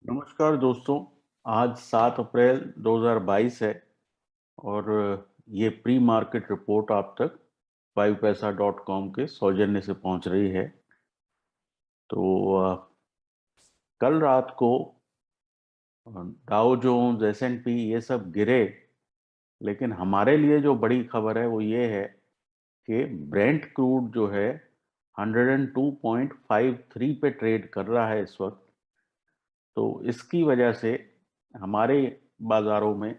नमस्कार दोस्तों। आज 7 अप्रैल 2022 है और ये प्री मार्केट रिपोर्ट आप तक 5paisa.com के सौजन्य से पहुंच रही है। तो कल रात को डाउ जोन्स S&P ये सब गिरे, लेकिन हमारे लिए जो बड़ी खबर है वो ये है कि ब्रेंट क्रूड जो है 102.53 पे ट्रेड कर रहा है इस वक्त। तो इसकी वजह से हमारे बाजारों में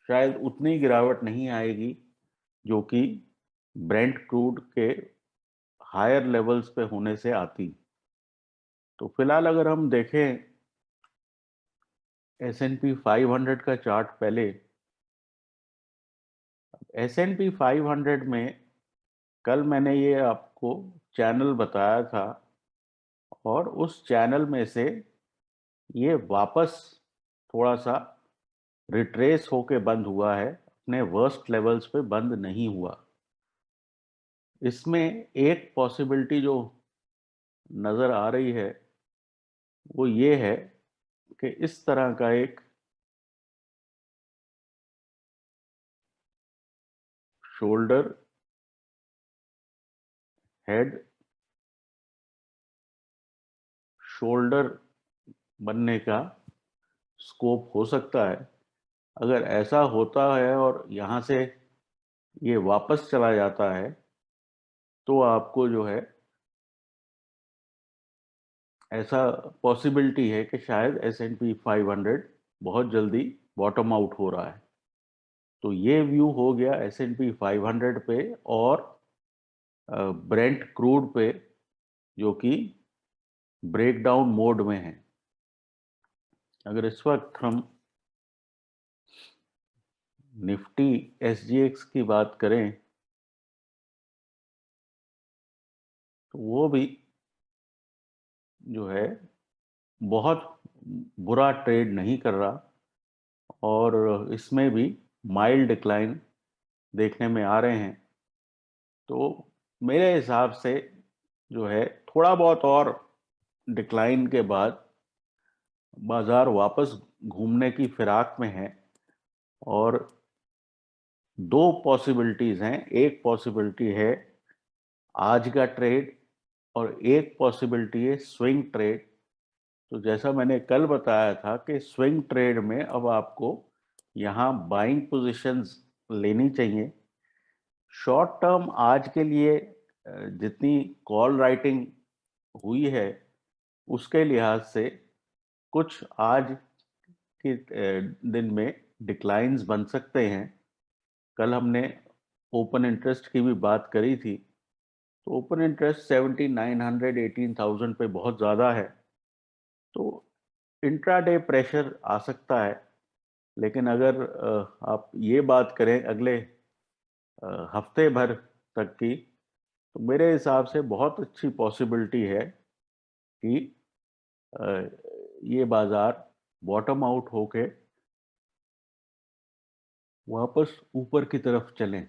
शायद उतनी गिरावट नहीं आएगी जो कि ब्रेंट क्रूड के हायर लेवल्स पे होने से आती। तो फिलहाल अगर हम देखें S&P 500 का चार्ट पहले, S&P 500 में कल मैंने ये आपको चैनल बताया था और उस चैनल में से ये वापस थोड़ा सा रिट्रेस होके बंद हुआ है, अपने वर्स्ट लेवल्स पे बंद नहीं हुआ। इसमें एक पॉसिबिलिटी जो नजर आ रही है वो ये है कि इस तरह का एक शोल्डर हेड शोल्डर बनने का स्कोप हो सकता है। अगर ऐसा होता है और यहाँ से ये वापस चला जाता है तो आपको जो है ऐसा पॉसिबिलिटी है कि शायद S&P 500 बहुत जल्दी बॉटम आउट हो रहा है। तो ये व्यू हो गया S&P 500 पे और ब्रेंट क्रूड पे, जो कि ब्रेकडाउन मोड में है। अगर इस वक्त हम निफ्टी SGX की बात करें तो वो भी जो है बहुत बुरा ट्रेड नहीं कर रहा और इसमें भी माइल्ड डिक्लाइन देखने में आ रहे हैं। तो मेरे हिसाब से जो है थोड़ा बहुत और डिक्लाइन के बाद बाजार वापस घूमने की फिराक में है। और दो पॉसिबिलिटीज हैं, एक पॉसिबिलिटी है आज का ट्रेड और एक पॉसिबिलिटी है स्विंग ट्रेड। तो जैसा मैंने कल बताया था कि स्विंग ट्रेड में अब आपको यहाँ बाइंग पोजीशंस लेनी चाहिए। शॉर्ट टर्म आज के लिए जितनी कॉल राइटिंग हुई है उसके लिहाज से कुछ आज के दिन में डिक्लाइंस बन सकते हैं। कल हमने ओपन इंटरेस्ट की भी बात करी थी, तो ओपन इंटरेस्ट 17,900 18,000 पे बहुत ज़्यादा है। तो इंट्राडे प्रेशर आ सकता है। लेकिन अगर आप ये बात करें अगले हफ्ते भर तक की, तो मेरे हिसाब से बहुत अच्छी पॉसिबिलिटी है कि अ, ये बाजार बॉटम आउट होके वापस ऊपर की तरफ चलें।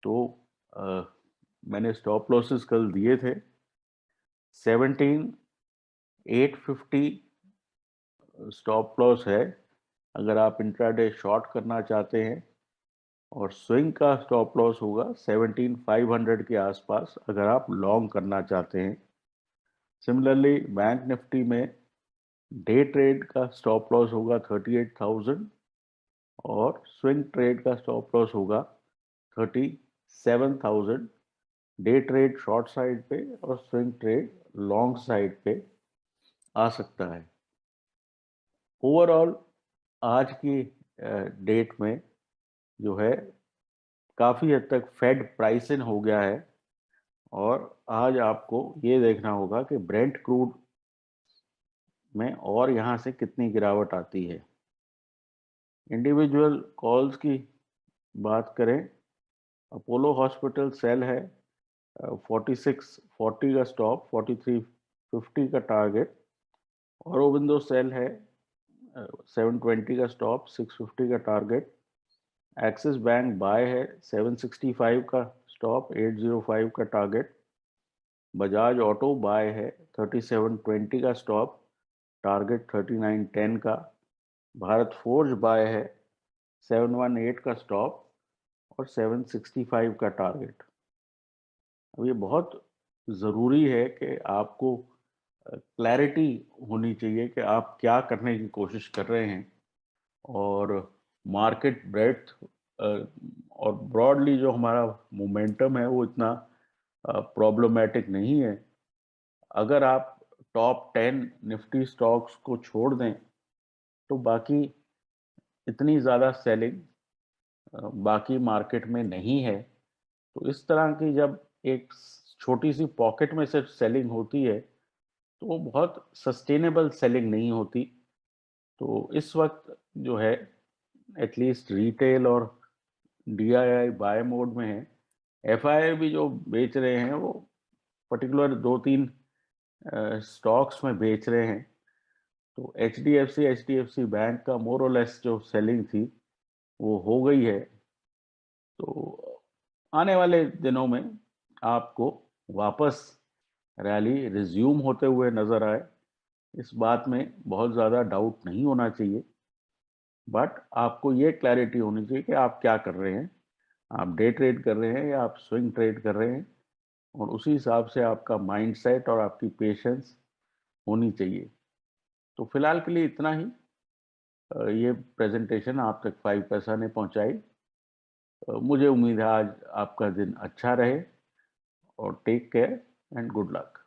तो अ, मैंने स्टॉप लॉसेस कल दिए थे। 17,850 स्टॉप लॉस है अगर आप इंट्राडे शॉर्ट करना चाहते हैं, और स्विंग का स्टॉप लॉस होगा 17,500 के आसपास अगर आप लॉन्ग करना चाहते हैं। सिमिलरली बैंक निफ्टी में डे ट्रेड का स्टॉप लॉस होगा 38,000 और स्विंग ट्रेड का स्टॉप लॉस होगा 37,000। डे ट्रेड शॉर्ट साइड पे और स्विंग ट्रेड लॉन्ग साइड पे आ सकता है। ओवरऑल आज की डेट में जो है काफ़ी हद तक फेड प्राइस इन हो गया है और आज आपको ये देखना होगा कि ब्रेंट क्रूड में और यहाँ से कितनी गिरावट आती है। इंडिविजुअल कॉल्स की बात करें, अपोलो हॉस्पिटल सेल है 4640 का स्टॉप, 4350 का टारगेट। औरोबिंदो सेल है 720 का स्टॉप, 650 का टारगेट। एक्सिस बैंक बाय है 765 का स्टॉप, 805 का टारगेट। बजाज ऑटो बाय है 3720 का स्टॉप, टारगेट 3910 का, भारत फोर्ज बाय है, 718 का स्टॉप और 765 का टारगेट। अब ये बहुत ज़रूरी है कि आपको क्लैरिटी होनी चाहिए कि आप क्या करने की कोशिश कर रहे हैं, और मार्केट ब्रेड्थ और ब्रॉडली जो हमारा मोमेंटम है वो इतना प्रॉब्लमेटिक नहीं है। अगर आप टॉप 10 निफ्टी स्टॉक्स को छोड़ दें तो बाकी इतनी ज़्यादा सेलिंग बाकी मार्केट में नहीं है। तो इस तरह की जब एक छोटी सी पॉकेट में से सेलिंग होती है तो वो बहुत सस्टेनेबल सेलिंग नहीं होती। तो इस वक्त जो है एटलीस्ट रिटेल और डीआईआई बाय मोड में है। एफआईआई भी जो बेच रहे हैं वो पर्टिकुलर 2-3 स्टॉक्स में बेच रहे हैं। तो एचडीएफसी बैंक का मोर और लेस जो सेलिंग थी वो हो गई है। तो आने वाले दिनों में आपको वापस रैली रिज्यूम होते हुए नजर आए, इस बात में बहुत ज़्यादा डाउट नहीं होना चाहिए। बट आपको ये क्लैरिटी होनी चाहिए कि आप क्या कर रहे हैं, आप डे ट्रेड कर रहे हैं या आप स्विंग ट्रेड कर रहे हैं, और उसी हिसाब से आपका माइंडसेट और आपकी पेशेंस होनी चाहिए। तो फिलहाल के लिए इतना ही। ये प्रेजेंटेशन आप तक 5 पैसा ने पहुंचाई। मुझे उम्मीद है आज आपका दिन अच्छा रहे, और take care and good luck.